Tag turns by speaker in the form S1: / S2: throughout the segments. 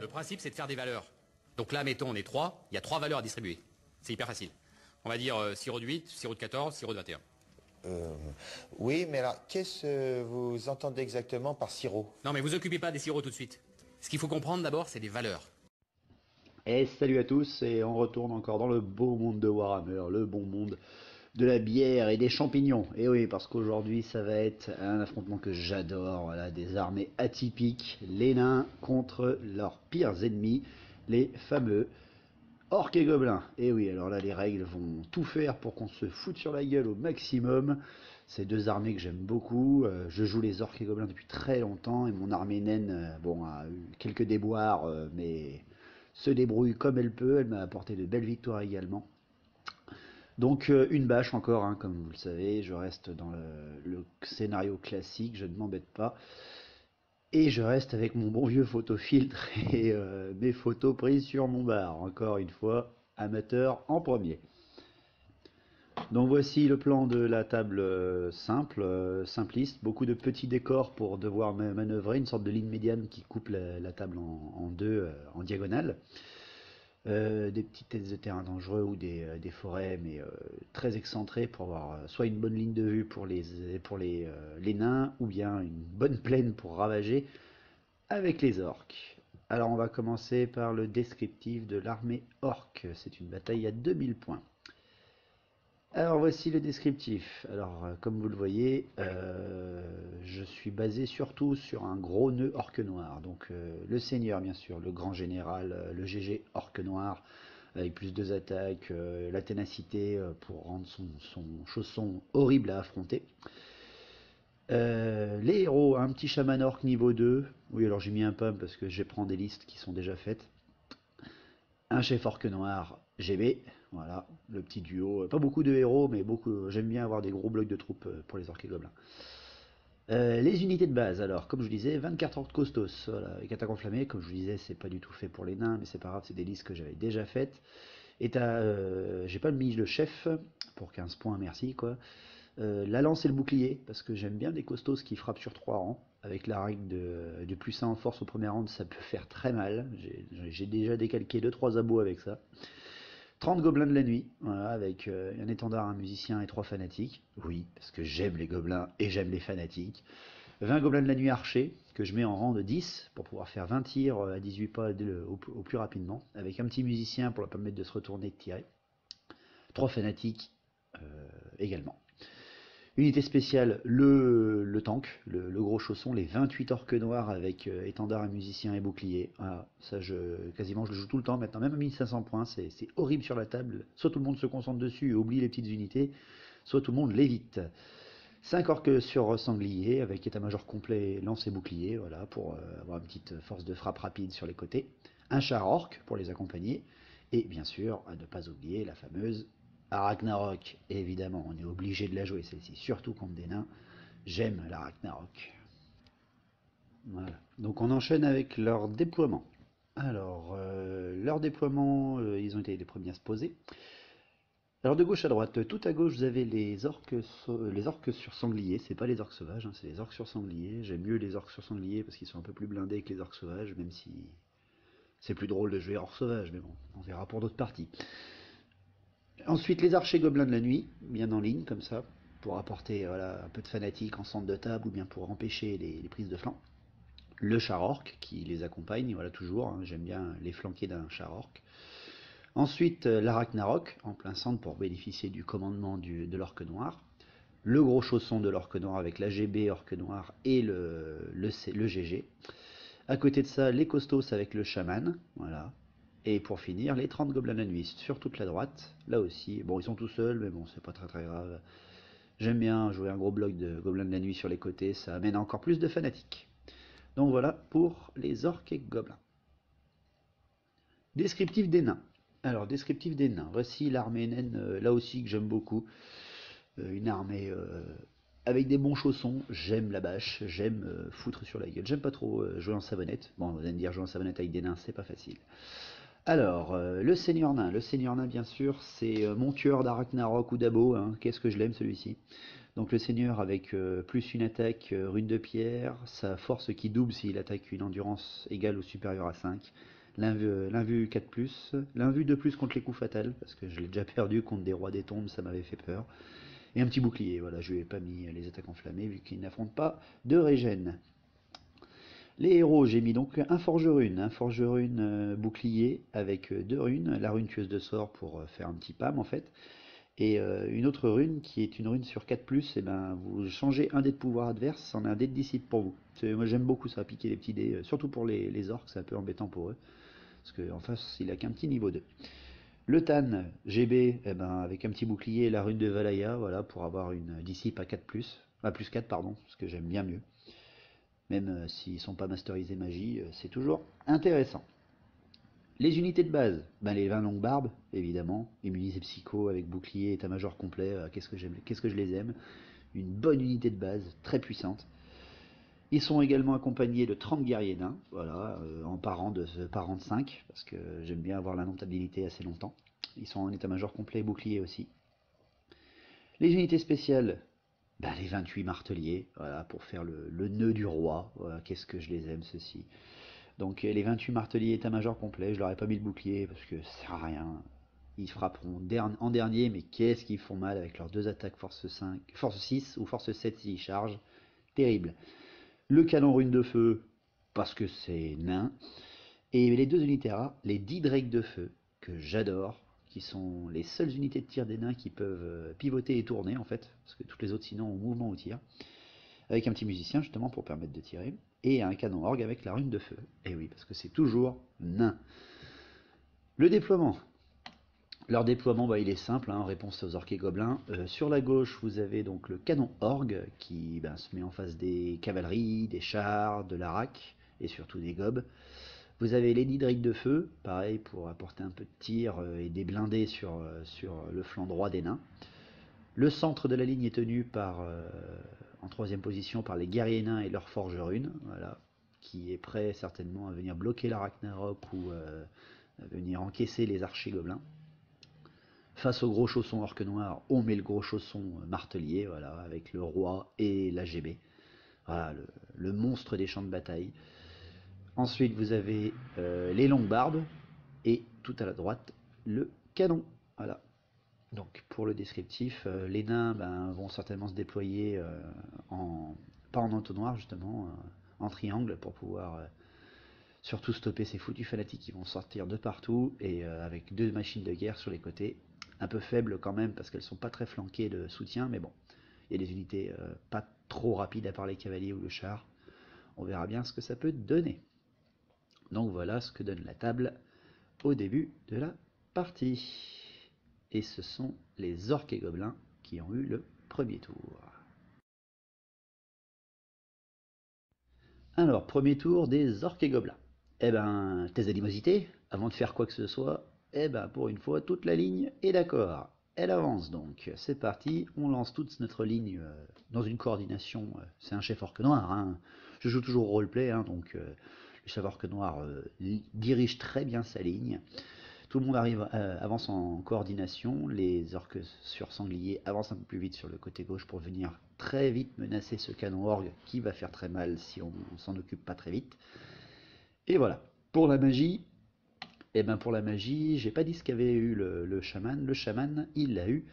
S1: Le principe, c'est de faire des valeurs. Donc là, mettons, on est 3, il y a 3 valeurs à distribuer. C'est hyper facile. On va dire sirop de 8, sirop de 14, sirop de 21.
S2: Oui, mais alors, qu'est-ce que vous entendez exactement par sirop?
S1: Non, mais vous occupez pas des sirops tout de suite. Ce qu'il faut comprendre d'abord, c'est des valeurs.
S3: Et salut à tous, et on retourne encore dans le beau monde de Warhammer, le bon monde de la bière et des champignons. Et oui, parce qu'aujourd'hui ça va être un affrontement que j'adore, voilà, des armées atypiques, les nains contre leurs pires ennemis, les fameux orques et gobelins. Et oui, alors là les règles vont tout faire pour qu'on se foute sur la gueule au maximum. C'est deux armées que j'aime beaucoup, je joue les orques et gobelins depuis très longtemps, et mon armée naine, bon, a eu quelques déboires, mais se débrouille comme elle peut, elle m'a apporté de belles victoires également. Donc une bâche encore, hein, comme vous le savez, je reste dans le scénario classique, je ne m'embête pas. Et je reste avec mon bon vieux photofiltre et mes photos prises sur mon bar, encore une fois, amateur en premier. Donc voici le plan de la table simple, simpliste, beaucoup de petits décors pour devoir manœuvrer, une sorte de ligne médiane qui coupe la table en deux, en diagonale. Des petites têtes de terrain dangereux ou des forêts, mais très excentrées pour avoir soit une bonne ligne de vue pour les nains, ou bien une bonne plaine pour ravager avec les orques. Alors on va commencer par le descriptif de l'armée orque, c'est une bataille à 2000 points. Alors voici le descriptif. Alors comme vous le voyez, je suis basé surtout sur un gros nœud orque noir. Donc le seigneur bien sûr, le grand général, le GG orque noir, avec plus de attaques, la ténacité pour rendre son chausson horrible à affronter. Les héros, un petit chaman orque niveau 2. Oui, alors j'ai mis un pum parce que je prends des listes qui sont déjà faites. Un chef orque noir GB, voilà, le petit duo. Pas beaucoup de héros, mais beaucoup. J'aime bien avoir des gros blocs de troupes pour les orques et gobelins. Les unités de base, alors, comme je vous disais, 24 orques costos, voilà, avec attaque enflammée. Comme je vous disais, c'est pas du tout fait pour les nains, mais c'est pas grave, c'est des listes que j'avais déjà faites. Et j'ai pas mis le chef, pour 15 points, merci, quoi. La lance et le bouclier, parce que j'aime bien des costauds qui frappent sur 3 rangs. Avec la règle de plus 1 en force au premier round, ça peut faire très mal. J'ai déjà décalqué 2-3 abos avec ça. 30 gobelins de la nuit, voilà, avec un étendard, un musicien et 3 fanatiques. Oui, parce que j'aime les gobelins et j'aime les fanatiques. 20 gobelins de la nuit archers, que je mets en rang de 10, pour pouvoir faire 20 tirs à 18 pas au plus rapidement. Avec un petit musicien pour leur permettre de se retourner et de tirer. 3 fanatiques également. Unité spéciale, le tank, le gros chausson, les 28 orques noirs avec étendard, musicien et bouclier. Voilà, ça quasiment je le joue tout le temps maintenant, même à 1500 points, c'est horrible sur la table. Soit tout le monde se concentre dessus et oublie les petites unités, soit tout le monde l'évite. 5 orques sur sanglier avec état-major complet, lance et bouclier, voilà, pour avoir une petite force de frappe rapide sur les côtés. Un char orque pour les accompagner. Et bien sûr, à ne pas oublier la fameuse Ragnarok, évidemment, on est obligé de la jouer celle-ci, surtout contre des nains. J'aime la Ragnarok. Voilà. Donc on enchaîne avec leur déploiement. Alors, leur déploiement, ils ont été les premiers à se poser. Alors de gauche à droite, tout à gauche vous avez les orques sur sanglier, c'est pas les orques sauvages, hein, c'est les orques sur sanglier. J'aime mieux les orques sur sanglier parce qu'ils sont un peu plus blindés que les orques sauvages, même si c'est plus drôle de jouer orques sauvages, mais bon, on verra pour d'autres parties. Ensuite, les archers gobelins de la nuit, bien en ligne, comme ça, pour apporter voilà, un peu de fanatique en centre de table, ou bien pour empêcher les prises de flanc. Le char orc qui les accompagne, voilà toujours, hein, j'aime bien les flanquer d'un char orc. Ensuite, la Ragnarok, en plein centre, pour bénéficier du commandement de l'orque noir. Le gros chausson de l'orque noir avec l'AGB orque noir et le GG. À côté de ça, les costos avec le chaman, voilà. Et pour finir, les 30 gobelins de la nuit sur toute la droite, là aussi. Bon, ils sont tout seuls, mais bon, c'est pas très très grave. J'aime bien jouer un gros bloc de gobelins de la nuit sur les côtés, ça amène encore plus de fanatiques. Donc voilà pour les orques et gobelins. Descriptif des nains. Alors, descriptif des nains. Voici l'armée naine, là aussi que j'aime beaucoup. Une armée avec des bons chaussons. J'aime la bâche, j'aime foutre sur la gueule. J'aime pas trop jouer en savonnette. Bon, vous allez me dire, jouer en savonnette avec des nains, c'est pas facile. Alors, le seigneur nain. Le seigneur nain, bien sûr, c'est mon tueur d'Aragnarok ou d'Abo. Hein. Qu'est-ce que je l'aime celui-ci. Donc le seigneur avec plus une attaque rune de pierre, sa force qui double s'il attaque une endurance égale ou supérieure à 5. L'invue 4+, l'invue 2+ contre les coups fatals, parce que je l'ai déjà perdu contre des rois des tombes, ça m'avait fait peur. Et un petit bouclier, voilà, je lui ai pas mis les attaques enflammées vu qu'il n'affronte pas de régène. Les héros, j'ai mis donc un forgerune bouclier avec 2 runes, la rune tueuse de sort pour faire un petit pam en fait, et une autre rune qui est une rune sur 4+, et ben vous changez un dé de pouvoir adverse, c'en est un dé de disciple pour vous. Moi j'aime beaucoup ça, piquer les petits dés, surtout pour les orques, c'est un peu embêtant pour eux, parce qu'en face il a qu'un petit niveau 2. Le Tan GB, eh ben, avec un petit bouclier et la rune de Valaya, voilà, pour avoir une disciple à 4+, à plus 4 pardon, parce que j'aime bien mieux. Même s'ils ne sont pas masterisés magie, c'est toujours intéressant. Les unités de base, ben les 20 longues barbes, évidemment, immunisé psycho avec bouclier, état-major complet, qu'est-ce que je les aime. Une bonne unité de base, très puissante. Ils sont également accompagnés de 30 guerriers nains, voilà, en parant de 5, parce que j'aime bien avoir la notabilité assez longtemps. Ils sont en état-major complet et bouclier aussi. Les unités spéciales, ben les 28 marteliers, voilà, pour faire le nœud du roi. Voilà, qu'est-ce que je les aime, ceux-ci. Donc les 28 marteliers état-major complet, je leur ai pas mis le bouclier parce que ça sert à rien. Ils frapperont en dernier, mais qu'est-ce qu'ils font mal avec leurs 2 attaques force 5, force 6 ou force 7 s'ils chargent. Terrible. Le canon rune de feu, parce que c'est nain. Et les 2 unités rares, les 10 drakes de feu, que j'adore, qui sont les seules unités de tir des nains qui peuvent pivoter et tourner en fait, parce que toutes les autres sinon ont mouvement ou tir, avec un petit musicien justement pour permettre de tirer, et un canon orgue avec la rune de feu. Et oui, parce que c'est toujours nain. Le déploiement. Leur déploiement, bah, il est simple, hein, en réponse aux orques et gobelins. Sur la gauche, vous avez donc le canon orgue qui se met en face des cavaleries, des chars, de l'arac et surtout des gobes. Vous avez les 10 drakes de feu, pareil pour apporter un peu de tir et des blindés sur le flanc droit des nains. Le centre de la ligne est tenu en 3ème position par les guerriers nains et leurs forgerune, voilà, qui est prêt certainement à venir bloquer la Ragnarok ou à venir encaisser les archers gobelins. Face au gros chausson orque noir, on met le gros chausson martelier, voilà, avec le roi et la GB. Voilà, le monstre des champs de bataille. Ensuite, vous avez les longues barbes et tout à la droite, le canon. Voilà. Donc pour le descriptif, les nains vont certainement se déployer pas en entonnoir justement, en triangle pour pouvoir surtout stopper ces foutus fanatiques qui vont sortir de partout et avec 2 machines de guerre sur les côtés. Un peu faibles quand même parce qu'elles sont pas très flanquées de soutien, mais bon, il y a des unités pas trop rapides à part les cavaliers ou le char. On verra bien ce que ça peut donner. Donc voilà ce que donne la table au début de la partie. Et ce sont les orques et gobelins qui ont eu le premier tour. Alors, premier tour des orques et gobelins. Eh ben, tes animosités, avant de faire quoi que ce soit, eh ben, pour une fois, toute la ligne est d'accord. Elle avance donc. C'est parti, on lance toute notre ligne dans une coordination. C'est un chef orque noir, hein. Je joue toujours au roleplay, hein, donc le chef orque noir dirige très bien sa ligne. Tout le monde avance en coordination. Les orques sur sanglier avancent un peu plus vite sur le côté gauche pour venir très vite menacer ce canon orgue qui va faire très mal si on s'en occupe pas très vite. Et voilà. Pour la magie, j'ai pas dit ce qu'avait eu le chaman. Le chaman, il a eu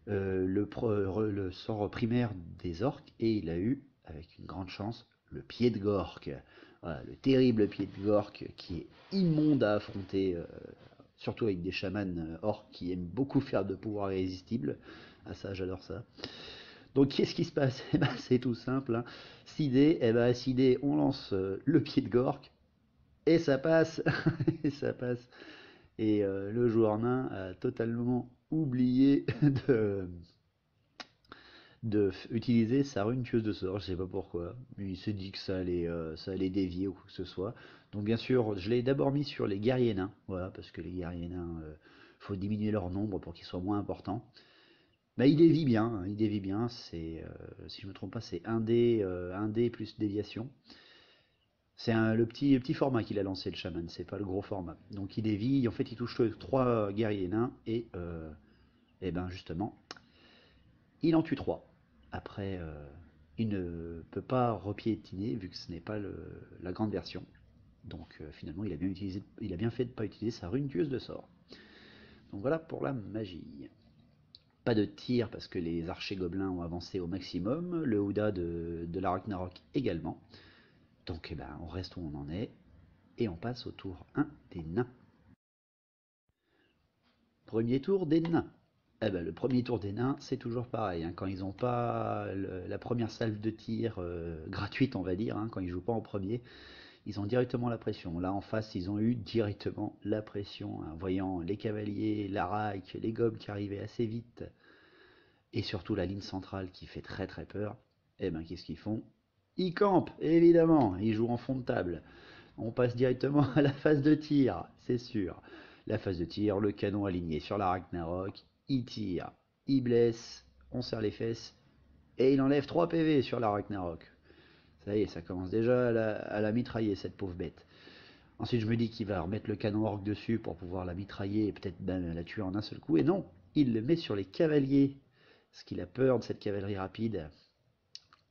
S3: le sort primaire des orques et il a eu, avec une grande chance, le pied de Gork. Voilà, le terrible pied de Gork qui est immonde à affronter. Surtout avec des chamans orques qui aiment beaucoup faire de pouvoirs irrésistibles. Ah ça, j'adore ça. Donc qu'est-ce qui se passe? C'est tout simple, hein. 6 dés, 6 dés, on lance le pied de Gork, et ça passe. Et ça passe. Et le joueur nain a totalement oublié de utiliser sa rune tueuse de sort, je sais pas pourquoi, mais il s'est dit que ça allait dévier ou quoi que ce soit. Donc bien sûr, je l'ai d'abord mis sur les guerriers nains, voilà, parce que les guerriers nains, faut diminuer leur nombre pour qu'ils soient moins importants. Mais il dévie bien, hein, il dévie bien, c'est, si je me trompe pas, c'est 1 dé plus déviation. C'est le petit format qu'il a lancé le chaman, c'est pas le gros format. Donc il dévie, en fait il touche 3 guerriers nains et ben justement, il en tue 3. Après, il ne peut pas repiétiner vu que ce n'est pas la grande version. Donc finalement, il a bien fait de ne pas utiliser sa rune tueuse de sort. Donc voilà pour la magie. Pas de tir parce que les archers gobelins ont avancé au maximum, le Houda de la Ragnarok également. Donc eh ben, on reste où on en est, et on passe au tour 1 des nains. Premier tour des nains. Eh ben, le premier tour des nains, c'est toujours pareil, hein. Quand ils n'ont pas la première salve de tir gratuite, on va dire, hein, quand ils jouent pas en premier, ils ont directement la pression. Là, en face, ils ont eu directement la pression, hein, voyant les cavaliers, la raque, les gobes qui arrivaient assez vite, et surtout la ligne centrale qui fait très très peur. Eh ben, qu'est-ce qu'ils font? Ils campent, évidemment, ils jouent en fond de table. On passe directement à la phase de tir, c'est sûr. La phase de tir, le canon aligné sur la Ragnarok, il tire, il blesse, on serre les fesses, et il enlève 3 PV sur la Ragnarok. Ça y est, ça commence déjà à la mitrailler, cette pauvre bête. Ensuite, je me dis qu'il va remettre le canon orc dessus pour pouvoir la mitrailler et peut-être même la tuer en un seul coup. Et non, il le met sur les cavaliers, parce qu'il a peur de cette cavalerie rapide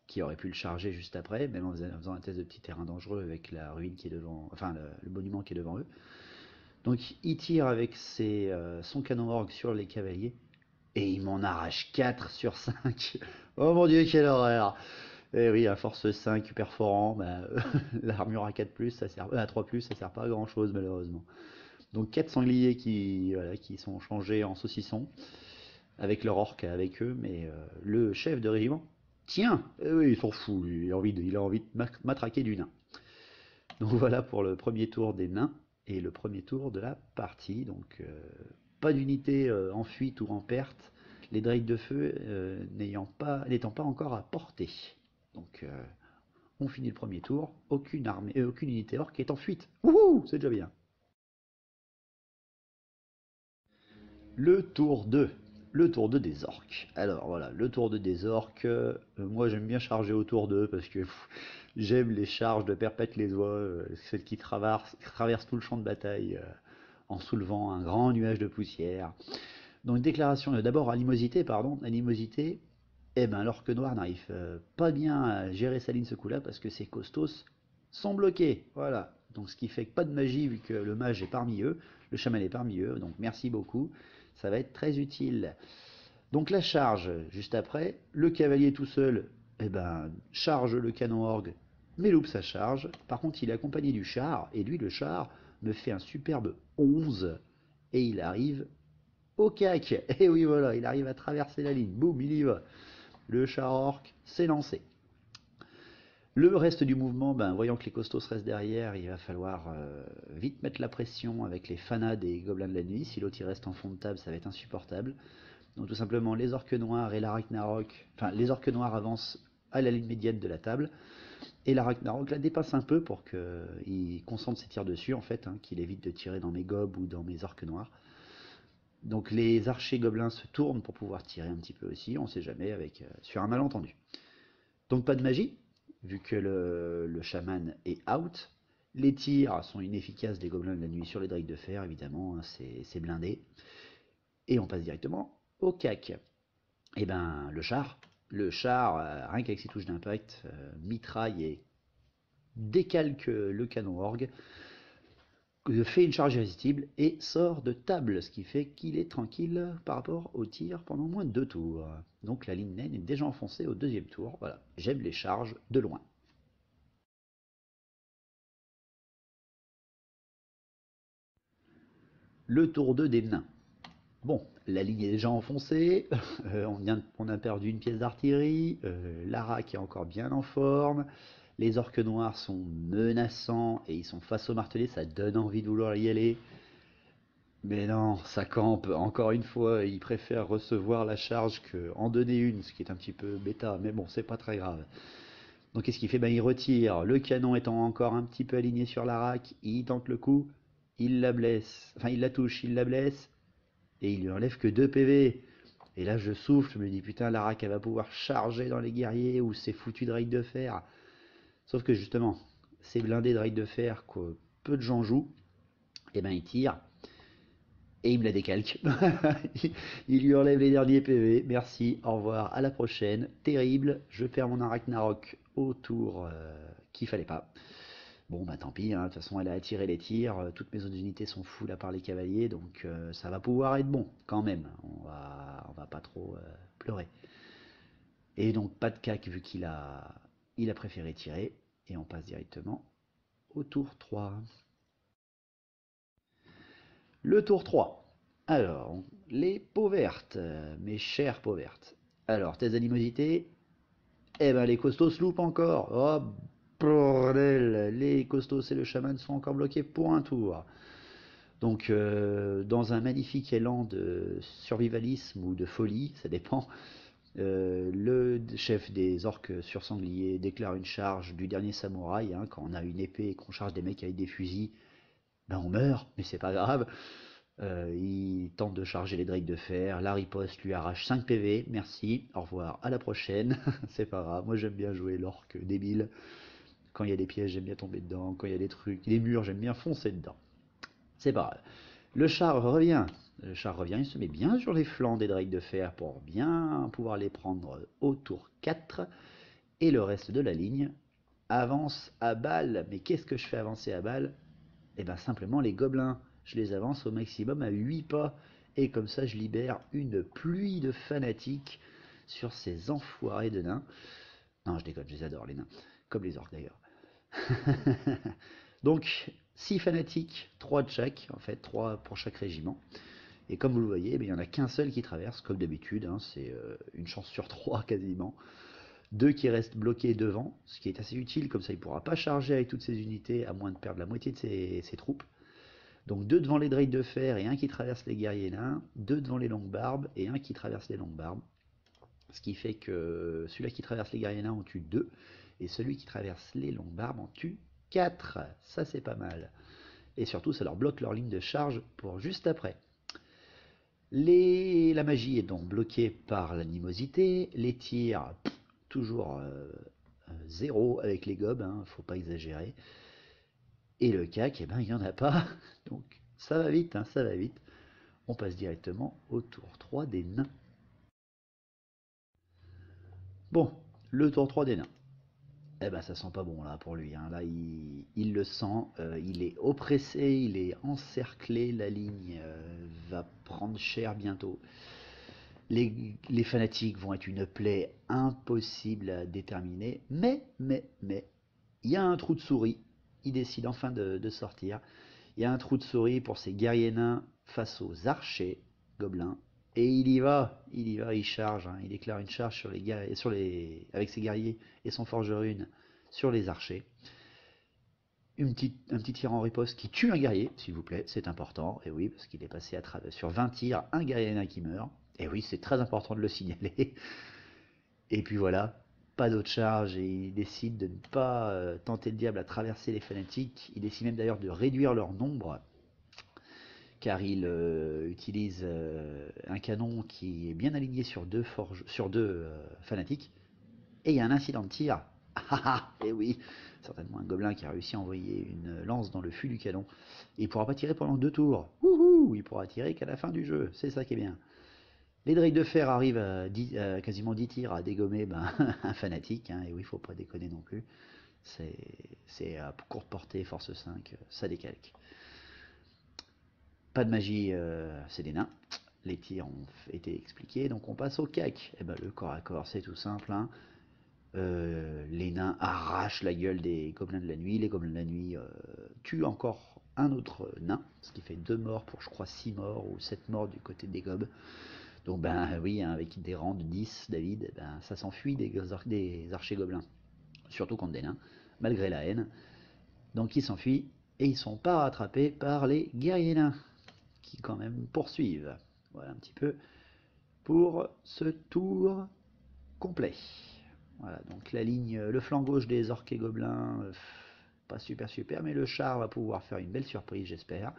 S3: qui aurait pu le charger juste après, même en faisant un test de petit terrain dangereux avec la ruine qui est devant, enfin le monument qui est devant eux. Donc il tire avec son canon orgue sur les cavaliers, et il m'en arrache 4 sur 5. Oh mon dieu, quelle horreur! Et oui, à force 5 perforant, bah, l'armure à 4+, ça sert, à 3+, ça sert pas à grand chose malheureusement. Donc 4 sangliers voilà, qui sont changés en saucissons, avec leur orque avec eux, mais le chef de régiment, tiens, oui, il s'en fout, lui, il a envie de matraquer du nain. Donc voilà pour le premier tour des nains et le premier tour de la partie. Donc pas d'unité en fuite ou en perte, les drakes de feu n'étant pas encore à portée. Donc on finit le premier tour, aucune unité orc est en fuite. Wouhou, c'est déjà bien. Le tour 2. Le tour 2 des orques. Alors voilà, le tour 2 des orques, moi j'aime bien charger au tour 2 parce que j'aime les charges de perpète les oies, celles qui traversent tout le champ de bataille en soulevant un grand nuage de poussière. Donc déclaration d'abord animosité, pardon, animosité. Eh ben l'orque noir n'arrive pas bien à gérer sa ligne ce coup-là parce que ses costos sont bloqués. Voilà. Donc ce qui fait que pas de magie vu que le mage est parmi eux, le chaman est parmi eux. Donc merci beaucoup. Ça va être très utile. Donc la charge, juste après, le cavalier tout seul, eh ben, charge le canon orgue, mais loupe sa charge. Par contre, il est accompagné du char, et lui, le char, me fait un superbe 11, et il arrive au cac. Et oui, voilà, il arrive à traverser la ligne. Boum, il y va. Le char orc s'est lancé. Le reste du mouvement, ben, voyant que les costauds restent derrière, il va falloir vite mettre la pression avec les fanas des gobelins de la nuit. Si l'autre il reste en fond de table, ça va être insupportable. Donc tout simplement, les orques noirs et la Ragnarok, enfin les orques noirs avancent à la ligne médiane de la table, et la Ragnarok la dépasse un peu pour qu'il concentre ses tirs dessus, en fait, hein, qu'il évite de tirer dans mes gobes ou dans mes orques noirs. Donc les archers gobelins se tournent pour pouvoir tirer un petit peu aussi, on sait jamais, sur un malentendu. Donc pas de magie, vu que le chaman est out. Les tirs sont inefficaces des gobelins de la nuit sur les drakes de fer, évidemment, hein, c'est blindé. Et on passe directement au cac. Et ben le char, rien qu'avec ses touches d'impact, mitraille et décalque le canon orgue, fait une charge irrésistible et sort de table, ce qui fait qu'il est tranquille par rapport au tir pendant moins de 2 tours. Donc la ligne naine est déjà enfoncée au deuxième tour. Voilà, j'aime les charges de loin. Le tour 2 des nains. Bon, la ligne est déjà enfoncée, on a perdu une pièce d'artillerie, Lara qui est encore bien en forme, les orques noirs sont menaçants et ils sont face au martelé, ça donne envie de vouloir y aller. Mais non, ça campe, encore une fois, ils préfèrent recevoir la charge qu'en donner une, ce qui est un petit peu bêta, mais bon, c'est pas très grave. Donc qu'est-ce qu'il fait? Ben, il retire, le canon étant encore un petit peu aligné sur la raque, il tente le coup, il la blesse, enfin il la touche, il la blesse, et il lui enlève que 2 PV. Et là je souffle, je me dis putain, la raque elle va pouvoir charger dans les guerriers ou ces foutus de rails de fer. Sauf que justement, ces blindés de rails de fer que peu de gens jouent, et ben ils tirent. Et il me la décalque. Il lui enlève les derniers PV. Merci, au revoir, à la prochaine. Terrible, je perds mon Arachnarok au tour qu'il fallait pas. Bon, bah tant pis, hein. De toute façon, elle a attiré les tirs. Toutes mes autres unités sont full à part les cavaliers, donc ça va pouvoir être bon quand même. On va pas trop pleurer. Et donc, pas de cac vu il a préféré tirer. Et on passe directement au tour 3. Le tour 3. Alors, les peaux vertes, mes chères peaux vertes. Alors, tes animosités, eh ben les costauds se loupent encore. Oh bordel, les costauds et le chaman sont encore bloqués pour un tour. Donc, dans un magnifique élan de survivalisme ou de folie, ça dépend, le chef des orques sur sanglier déclare une charge du dernier samouraï. Hein, quand on a une épée et qu'on charge des mecs avec des fusils, ben on meurt, mais c'est pas grave. Il tente de charger les drakes de fer. La riposte lui arrache 5 PV. Merci, au revoir, à la prochaine. C'est pas grave, moi j'aime bien jouer l'orque débile. Quand il y a des pièges, j'aime bien tomber dedans. Quand il y a des trucs, des murs, j'aime bien foncer dedans. C'est pas grave. Le char revient. Le char revient, il se met bien sur les flancs des drakes de fer pour bien pouvoir les prendre au tour 4. Et le reste de la ligne avance à balle. Mais qu'est-ce que je fais avancer à balle? Eh bien simplement les gobelins. Je les avance au maximum à 8 pas. Et comme ça, je libère une pluie de fanatiques sur ces enfoirés de nains. Non, je déconne, je les adore, les nains. Comme les orques d'ailleurs. Donc, 6 fanatiques, 3 de chaque, en fait, 3 pour chaque régiment. Et comme vous le voyez, il n'y en a qu'un seul qui traverse, comme d'habitude, hein, c'est une chance sur 3 quasiment. 2 qui restent bloqués devant, ce qui est assez utile, comme ça il ne pourra pas charger avec toutes ses unités, à moins de perdre la moitié de ses troupes. Donc 2 devant les drakes de fer et un qui traverse les guerriers nains, 2 devant les longues barbes et un qui traverse les longues barbes. Ce qui fait que celui-là qui traverse les guerriers nains en tue 2, et celui qui traverse les longues barbes en tue 4. Ça c'est pas mal. Et surtout ça leur bloque leur ligne de charge pour juste après. La magie est donc bloquée par l'animosité, les tirs, toujours 0 avec les gobes, hein, faut pas exagérer. Et le cac, eh ben, il n'y en a pas. Donc ça va vite, hein, ça va vite. On passe directement au tour 3 des nains. Bon, le tour 3 des nains. Eh ben ça sent pas bon là pour lui. Hein. Là il le sent, il est oppressé, il est encerclé, la ligne va prendre cher bientôt. Les fanatiques vont être une plaie impossible à déterminer, mais, il y a un trou de souris, il décide enfin de sortir. Il y a un trou de souris pour ces guerriers nains face aux archers gobelins. Et il charge, hein, il déclare une charge avec ses guerriers et son forge rune sur les archers. Un petit tir en riposte qui tue un guerrier, s'il vous plaît, c'est important. Et oui, parce qu'il est passé à travers sur 20 tirs, un guerrier nain qui meurt. Et oui, c'est très important de le signaler. Et puis voilà, pas d'autre charge et il décide de ne pas tenter le diable à traverser les fanatiques. Il décide même d'ailleurs de réduire leur nombre car il utilise un canon qui est bien aligné sur deux fanatiques. Et il y a un incident de tir. Et oui, certainement un gobelin qui a réussi à envoyer une lance dans le fût du canon. Et il pourra pas tirer pendant 2 tours. Wouhou, il pourra tirer qu'à la fin du jeu. C'est ça qui est bien. Les drakes de fer arrivent à quasiment 10 tirs à dégommer un fanatique. Hein, et oui, il faut pas déconner non plus. C'est à courte portée, force 5, ça décalque. Pas de magie, c'est des nains. Les tirs ont été expliqués, donc on passe au cac. Et ben, le corps à corps, c'est tout simple. Hein. Les nains arrachent la gueule des gobelins de la nuit. Les gobelins de la nuit tuent encore un autre nain, ce qui fait 2 morts pour, je crois, 6 morts ou 7 morts du côté des gobes. Donc, ben oui, hein, avec des rangs de 10, David, ben, ça s'enfuit des archers gobelins, surtout contre des nains, malgré la haine. Donc, ils s'enfuient et ils sont pas rattrapés par les guerriers nains, qui quand même poursuivent. Voilà un petit peu pour ce tour complet. Voilà, donc la ligne, le flanc gauche des orques et gobelins, pas super, mais le char va pouvoir faire une belle surprise, j'espère.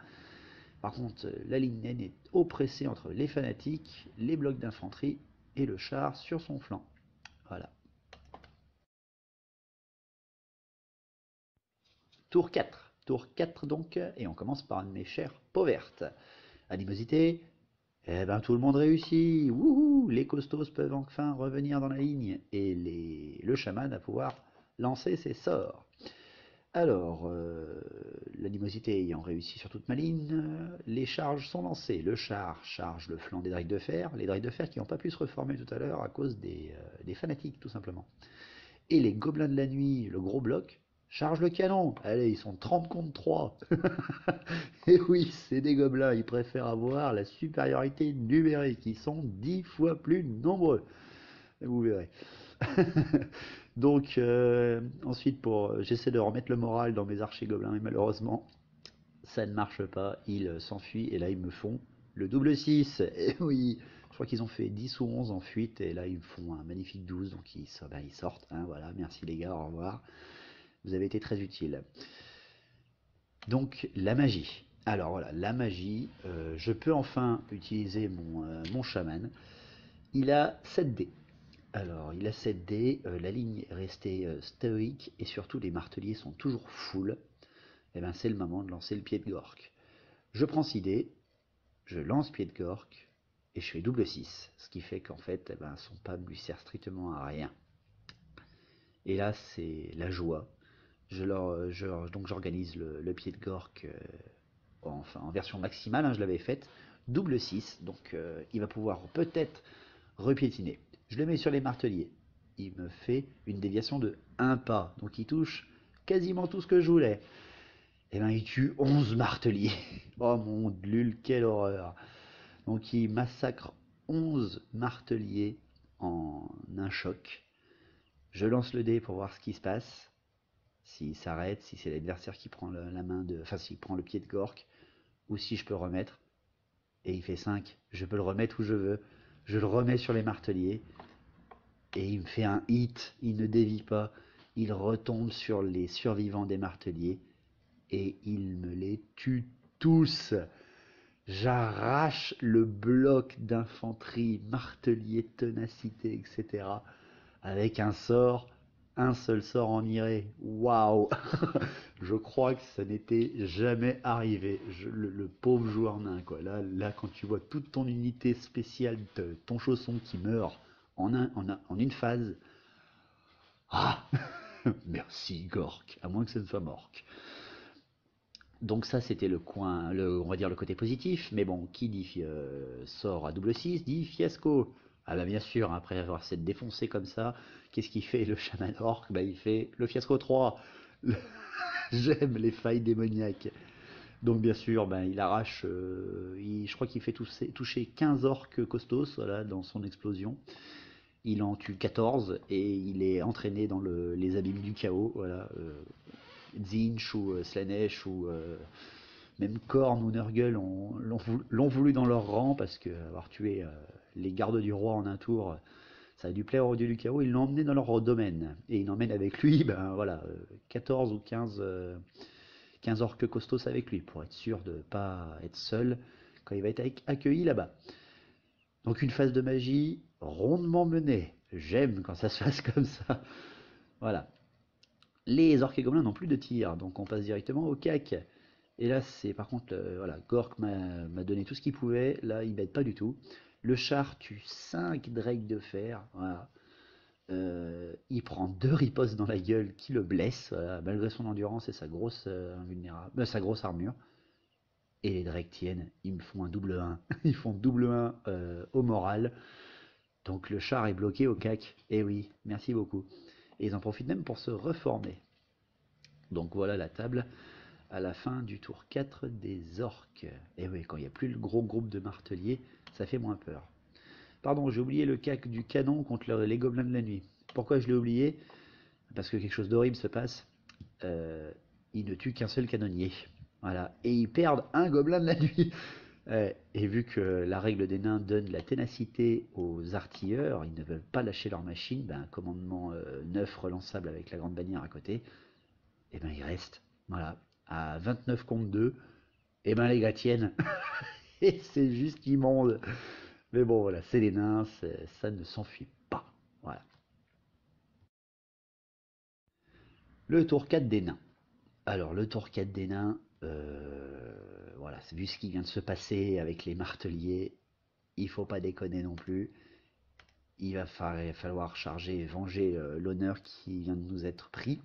S3: Par contre, la ligne naine est oppressée entre les fanatiques, les blocs d'infanterie et le char sur son flanc. Voilà. Tour 4. Tour 4 donc, et on commence par un de mes chers peaux vertes. Animosité, eh ben tout le monde réussit. Wouhou, les costauds peuvent enfin revenir dans la ligne et le chaman va pouvoir lancer ses sorts. Alors, l'animosité ayant réussi sur toute ma ligne, les charges sont lancées. Le char charge le flanc des drakes de fer, les drakes de fer qui n'ont pas pu se reformer tout à l'heure à cause des fanatiques tout simplement. Et les gobelins de la nuit, le gros bloc, charge le canon. Allez, ils sont 30 contre 3. Et oui, c'est des gobelins, ils préfèrent avoir la supériorité numérique, ils sont 10 fois plus nombreux. Vous verrez. Donc, ensuite, j'essaie de remettre le moral dans mes archers gobelins, mais malheureusement, ça ne marche pas. Ils s'enfuient, et là, ils me font le double 6. Et oui, je crois qu'ils ont fait 10 ou 11 en fuite, et là, ils me font un magnifique 12, donc ils sortent. Hein, voilà, merci les gars, au revoir. Vous avez été très utiles. Donc, la magie. Alors voilà, la magie, je peux enfin utiliser mon chaman. Il a 7 dés. Alors, il a 7 dés, la ligne est restée stoïque et surtout les marteliers sont toujours full. Et bien c'est le moment de lancer le pied de Gork. Je prends 6 dés, je lance pied de Gork et je fais double 6. Ce qui fait qu'en fait, son PAM lui sert strictement à rien. Et là, c'est la joie. Donc j'organise le pied de Gork en version maximale, hein, je l'avais faite. Double 6, donc il va pouvoir peut-être repiétiner. Je le mets sur les marteliers. Il me fait une déviation de 1 pas. Donc il touche quasiment tout ce que je voulais. Et bien il tue 11 marteliers. Oh mon Dieu, quelle horreur. Donc il massacre 11 marteliers en un choc. Je lance le dé pour voir ce qui se passe. S'il s'arrête, si c'est l'adversaire qui prend la main de. Enfin, s'il prend le pied de Gork. Ou si je peux remettre. Et il fait 5. Je peux le remettre où je veux. Je le remets sur les marteliers. Et il me fait un hit, il ne dévie pas, il retombe sur les survivants des marteliers et il me les tue tous. J'arrache le bloc d'infanterie, martelier, ténacité, etc. avec un seul sort en iré. Waouh. Je crois que ça n'était jamais arrivé. Le pauvre joueur nain, quoi. Là, quand tu vois toute ton unité spéciale, ton chausson qui meurt en une phase. Ah. Merci Gork, à moins que ce ne soit Mork. Donc ça c'était on va dire le côté positif, mais bon, qui dit sort à double 6 dit fiasco. Ah bah bien sûr, après avoir s'être défoncé comme ça, qu'est-ce qu'il fait le chaman orc? Bah il fait le fiasco 3. J'aime les failles démoniaques. Donc bien sûr, il arrache, je crois qu'il fait toucher 15 orques costauds voilà, dans son explosion. Il en tue 14 et il est entraîné dans les abîmes du chaos. Voilà, Zinch ou Slanesh ou même Korn ou Nurgle l'ont voulu dans leur rang parce que avoir tué les gardes du roi en un tour, ça a dû plaire au dieu du chaos. Ils l'ont emmené dans leur domaine et il emmène avec lui 14 ou 15 orques costauds avec lui pour être sûr de ne pas être seul quand il va être accueilli là-bas. Donc une phase de magie rondement menée. J'aime quand ça se passe comme ça. Voilà. Les orques et gobelins n'ont plus de tir, donc on passe directement au cac. Et là, c'est par contre, voilà, Gork m'a donné tout ce qu'il pouvait. Là, il m'aide pas du tout. Le char tue 5 drakes de fer. Voilà. Il prend 2 ripostes dans la gueule qui le blessent, voilà, malgré son endurance et sa grosse, sa grosse armure. Et les drakes tiennent, ils me font un double 1. Ils font double 1 au moral. Donc le char est bloqué au cac. Et oui, merci beaucoup. Et ils en profitent même pour se reformer. Donc voilà la table à la fin du tour 4 des orques. Et oui, quand il n'y a plus le gros groupe de marteliers, ça fait moins peur. Pardon, j'ai oublié le cac du canon contre les gobelins de la nuit. Pourquoi je l'ai oublié? Parce que quelque chose d'horrible se passe. Ils ne tuent qu'un seul canonnier. Voilà. Et ils perdent un gobelin de la nuit. Et vu que la règle des nains donne la ténacité aux artilleurs, ils ne veulent pas lâcher leur machine, commandement 9 relançable avec la grande bannière à côté, et ils restent, voilà, à 29 contre 2, et les gars tiennent, et c'est juste immonde. Mais bon voilà, c'est les nains, ça ne s'enfuit pas. Voilà. Le tour 4 des nains. Alors le tour 4 des nains, Voilà, vu ce qui vient de se passer avec les marteliers, il faut pas déconner non plus. Il va falloir charger et venger l'honneur qui vient de nous être pris.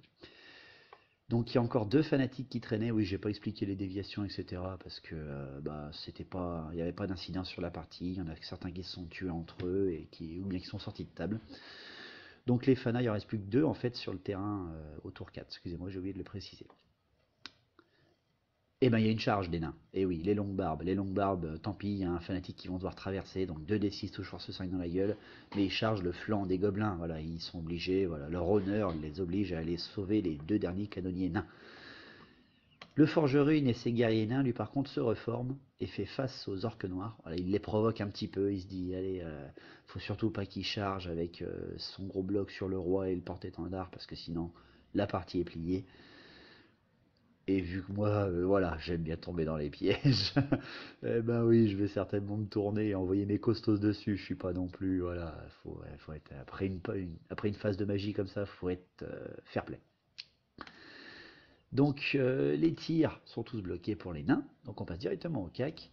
S3: Donc il y a encore 2 fanatiques qui traînaient. Oui, j'ai pas expliqué les déviations, etc. Parce que c'était pas, il n'y avait pas d'incident sur la partie. Il y en a certains qui se sont tués entre eux ou bien qui sont sortis de table. Donc les fanas, il en reste plus que 2 en fait sur le terrain au tour 4. Excusez-moi, j'ai oublié de le préciser. Et ben il y a une charge des nains. Et oui, les longues barbes. Les longues barbes, tant pis, il y a un fanatique qui vont devoir traverser. Donc 2d6 touche force 5 dans la gueule. Mais ils chargent le flanc des gobelins. Voilà, ils sont obligés, voilà, leur honneur les oblige à aller sauver les 2 derniers canonniers nains. Le forgeron et ses guerriers nains, lui par contre, se reforment et fait face aux orques noirs. Voilà, il les provoque un petit peu, il se dit, allez, faut surtout pas qu'il charge avec son gros bloc sur le roi et le porte-étendard, parce que sinon, la partie est pliée. Et vu que moi, voilà, j'aime bien tomber dans les pièges, eh ben oui, je vais certainement me tourner et envoyer mes costos dessus. Je suis pas non plus, voilà, faut être, après une phase de magie comme ça, faut être fair play. Donc les tirs sont tous bloqués pour les nains, donc on passe directement au cac.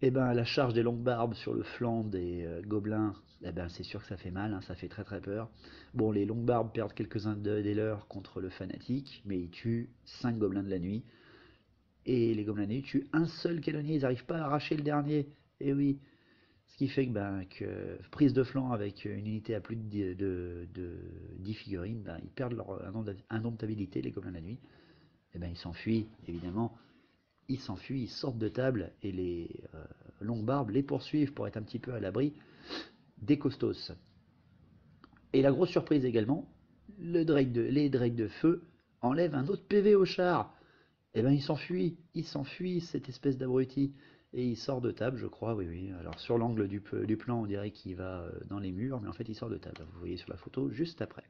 S3: Et ben la charge des longues barbes sur le flanc des gobelins, eh ben c'est sûr que ça fait mal, hein, ça fait très très peur. Bon, les longues barbes perdent quelques-uns des leurs contre le fanatique, mais ils tuent 5 gobelins de la nuit. Et les gobelins de la nuit tuent un seul canonnier, ils n'arrivent pas à arracher le dernier. Et oui, ce qui fait que prise de flanc avec une unité à plus de 10 figurines, ben, ils perdent un nombre d'habilités, les gobelins de la nuit. Et ben ils s'enfuient, évidemment. Ils s'enfuient, ils sortent de table et les longues barbes les poursuivent pour être un petit peu à l'abri des costos. Et la grosse surprise également, les drakes de feu enlèvent un autre PV au char. Et ben il s'enfuit cette espèce d'abruti. Et il sort de table, je crois, oui, oui. Alors sur l'angle du plan, on dirait qu'il va dans les murs, mais en fait il sort de table. Vous voyez sur la photo juste après.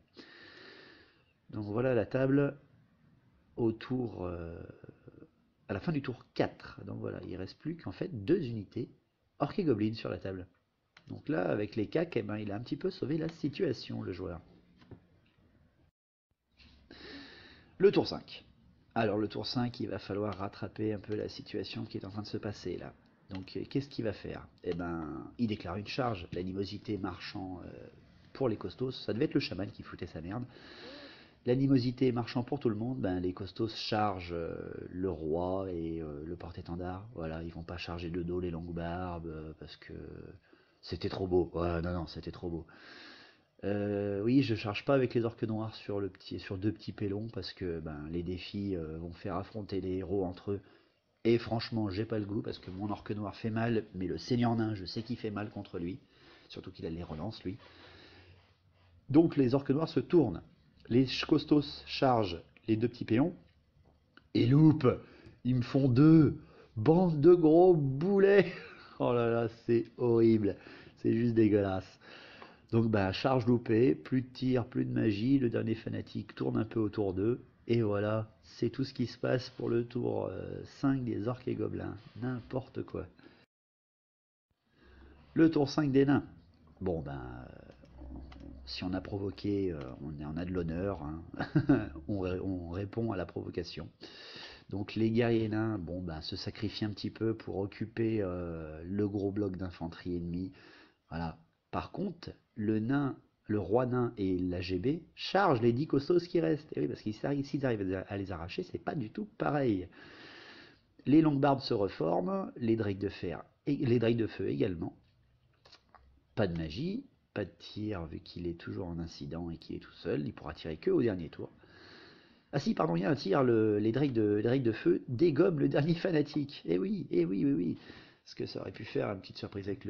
S3: Donc voilà la table autour à la fin du tour 4. Donc voilà, il ne reste plus qu'en fait 2 unités orques et gobelins sur la table. Donc là, avec les cacs, eh ben, il a un petit peu sauvé la situation, le joueur. Le tour 5. Alors le tour 5, il va falloir rattraper un peu la situation qui est en train de se passer là. Donc qu'est-ce qu'il va faire? Eh ben, il déclare une charge, l'animosité marchant pour les costauds. Ça devait être le chaman qui foutait sa merde. L'animosité marchant pour tout le monde, ben, les costauds chargent le roi et le porte-étendard. Voilà, ils vont pas charger de dos les longues barbes parce que c'était trop beau. Ouais, non, non, c'était trop beau. Oui, je charge pas avec les orques noirs sur 2 petits pélons parce que ben, les défis vont faire affronter les héros entre eux. Et franchement, j'ai pas le goût parce que mon orque noir fait mal, mais le seigneur nain, je sais qu'il fait mal contre lui. Surtout qu'il a les relances, lui. Donc les orques noirs se tournent. Les costos chargent les 2 petits péons et loupent. Ils me font 2. Bande de gros boulets. Oh là là, c'est horrible. C'est juste dégueulasse. Donc bah charge loupée, plus de tir, plus de magie, le dernier fanatique tourne un peu autour d'eux, et voilà, c'est tout ce qui se passe pour le tour 5 des orques et gobelins, n'importe quoi. Le tour 5 des nains. Bon ben, si on a provoqué, on a de l'honneur, hein. on répond à la provocation. Donc les guerriers nains, bon ben, se sacrifient un petit peu pour occuper le gros bloc d'infanterie ennemie. Voilà. Par contre, le roi nain et l'AGB chargent les 10 costos qui restent. Et oui, parce qu'ils s'ils arrivent à les arracher, c'est pas du tout pareil. Les longues barbes se reforment, les drakes de fer et les drakes de feu également. Pas de magie, pas de tir vu qu'il est toujours en incident et qu'il est tout seul. Il pourra tirer que au dernier tour. Ah si, pardon, il y a un tir, les drakes de feu dégomment le dernier fanatique. Eh oui, eh oui, oui, oui. Parce que ça aurait pu faire une petite surprise avec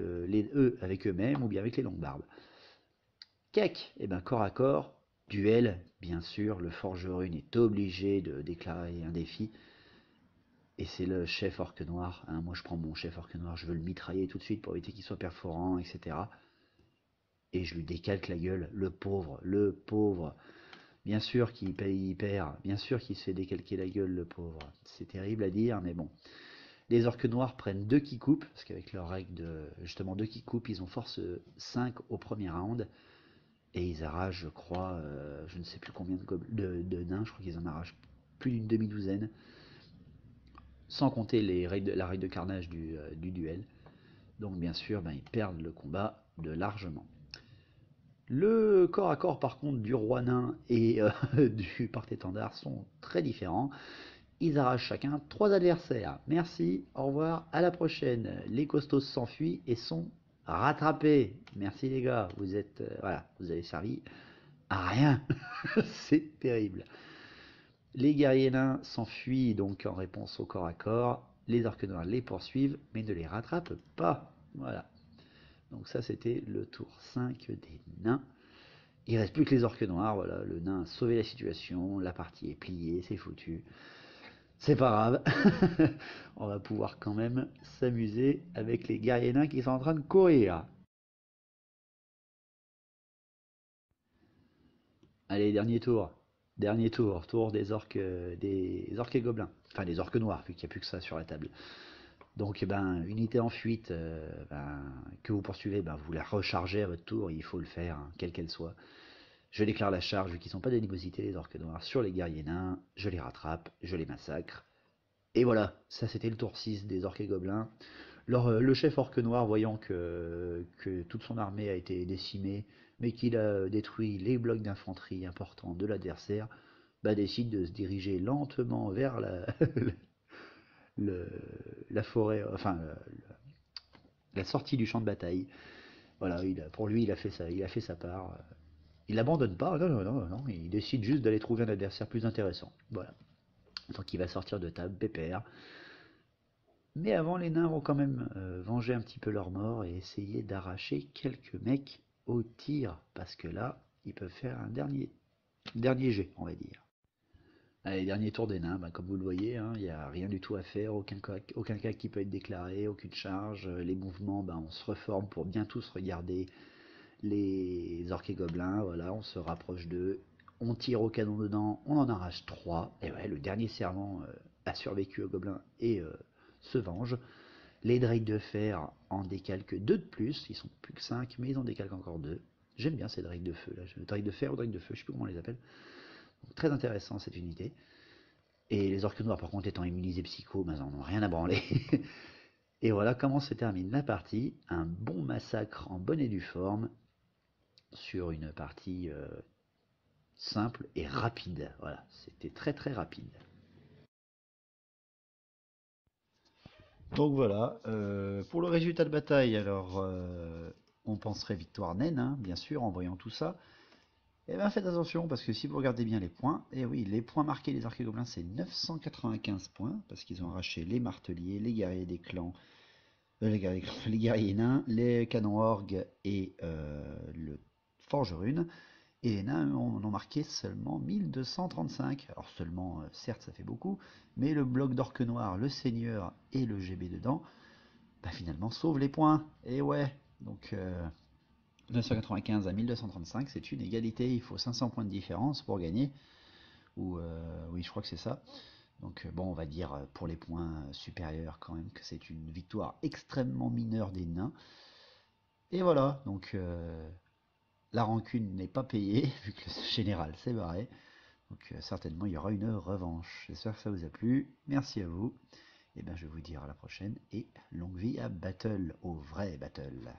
S3: avec eux-mêmes ou bien avec les longues barbes. Kek, eh ben corps à corps, duel, bien sûr, le forgeron est obligé de déclarer un défi. Et c'est le chef orque noir, hein. Moi je prends mon chef orque noir, je veux le mitrailler tout de suite pour éviter qu'il soit perforant, etc. Et je lui décalque la gueule, le pauvre, le pauvre. Bien sûr qu'il paye, il perd, bien sûr qu'il se fait décalquer la gueule, le pauvre. C'est terrible à dire, mais bon. Les orques noirs prennent 2 qui coupent, parce qu'avec leur règle de justement 2 qui coupent, ils ont force 5 au premier round. Et ils arrachent, je crois, je ne sais plus combien de nains, je crois qu'ils en arrachent plus d'une demi-douzaine. sans compter la règle de carnage du duel. Donc bien sûr, ils perdent le combat de largement. Le corps à corps par contre du roi nain et du porte-étendard sont très différents. Ils arrachent chacun 3 adversaires. Merci, au revoir, à la prochaine. Les costauds s'enfuient et sont rattrapés. Merci les gars, vous êtes voilà, vous avez servi à rien. C'est terrible. Les guerriers nains s'enfuient donc en réponse au corps à corps. Les orques noirs les poursuivent mais ne les rattrapent pas. Voilà. Donc ça c'était le tour 5 des nains. Il reste plus que les orques noirs, voilà, le nain a sauvé la situation, la partie est pliée, c'est foutu. C'est pas grave, on va pouvoir quand même s'amuser avec les guerriers nains qui sont en train de courir. Allez, dernier tour des orques et gobelins, enfin des orques noirs, vu qu'il n'y a plus que ça sur la table. Donc, unité en fuite que vous poursuivez, vous la rechargez à votre tour, il faut le faire, hein, quelle qu'elle soit. Je déclare la charge, vu qu'ils ne sont pas d'animosité, les orques noirs, sur les guerriers nains, je les rattrape, je les massacre. Et voilà, ça c'était le tour 6 des orques et gobelins. Le chef orque noir, voyant que toute son armée a été décimée, mais qu'il a détruit les blocs d'infanterie importants de l'adversaire, décide de se diriger lentement vers la forêt, enfin la sortie du champ de bataille. Voilà, pour lui, il a fait sa part. Il n'abandonne pas, non, il décide juste d'aller trouver un adversaire plus intéressant. Voilà. Donc il va sortir de table, pépère. Mais avant, les nains vont quand même venger un petit peu leur mort et essayer d'arracher quelques mecs au tir. Parce que là, ils peuvent faire un dernier jet, on va dire. Allez, dernier tour des nains, comme vous le voyez, il n'y a rien du tout à faire, aucun cas qui peut être déclaré, aucune charge. Les mouvements, on se reforme pour bien tous regarder les orques et gobelins, voilà, on se rapproche d'eux, on tire au canon dedans, on en arrache 3, et ouais, le dernier servant a survécu aux gobelins et se venge. Les drakes de fer en décalquent 2 de plus, ils sont plus que 5, mais ils en décalquent encore 2. J'aime bien ces drakes de feu, là, drakes de fer ou drakes de feu, je sais plus comment on les appelle. Donc, très intéressant cette unité. Et les orques noirs, par contre, étant immunisés psycho, ils n'en ont rien à branler. Et voilà comment se termine la partie. Un bon massacre en bonne et due forme sur une partie simple et rapide. Voilà, c'était très très rapide. Donc voilà, pour le résultat de bataille, alors on penserait victoire naine, hein, bien sûr, en voyant tout ça. Et bien faites attention, parce que si vous regardez bien les points, et oui, les points marqués des archers gobelins, c'est 995 points, parce qu'ils ont arraché les marteliers, les guerriers des clans, les guerriers nains, les canons orgues et le forge rune. Et les nains en ont marqué seulement 1235. Alors seulement, certes ça fait beaucoup, mais le bloc d'orque noir, le seigneur et le GB dedans, finalement sauvent les points. Et ouais, donc 995 à 1235, c'est une égalité, il faut 500 points de différence pour gagner. Ou oui, je crois que c'est ça. Donc bon, on va dire pour les points supérieurs quand même que c'est une victoire extrêmement mineure des nains. Et voilà, donc la rancune n'est pas payée, vu que le général s'est barré. Donc certainement il y aura une revanche. J'espère que ça vous a plu. Merci à vous. Et je vais vous dire à la prochaine. Et longue vie à Battle, au vrai Battle.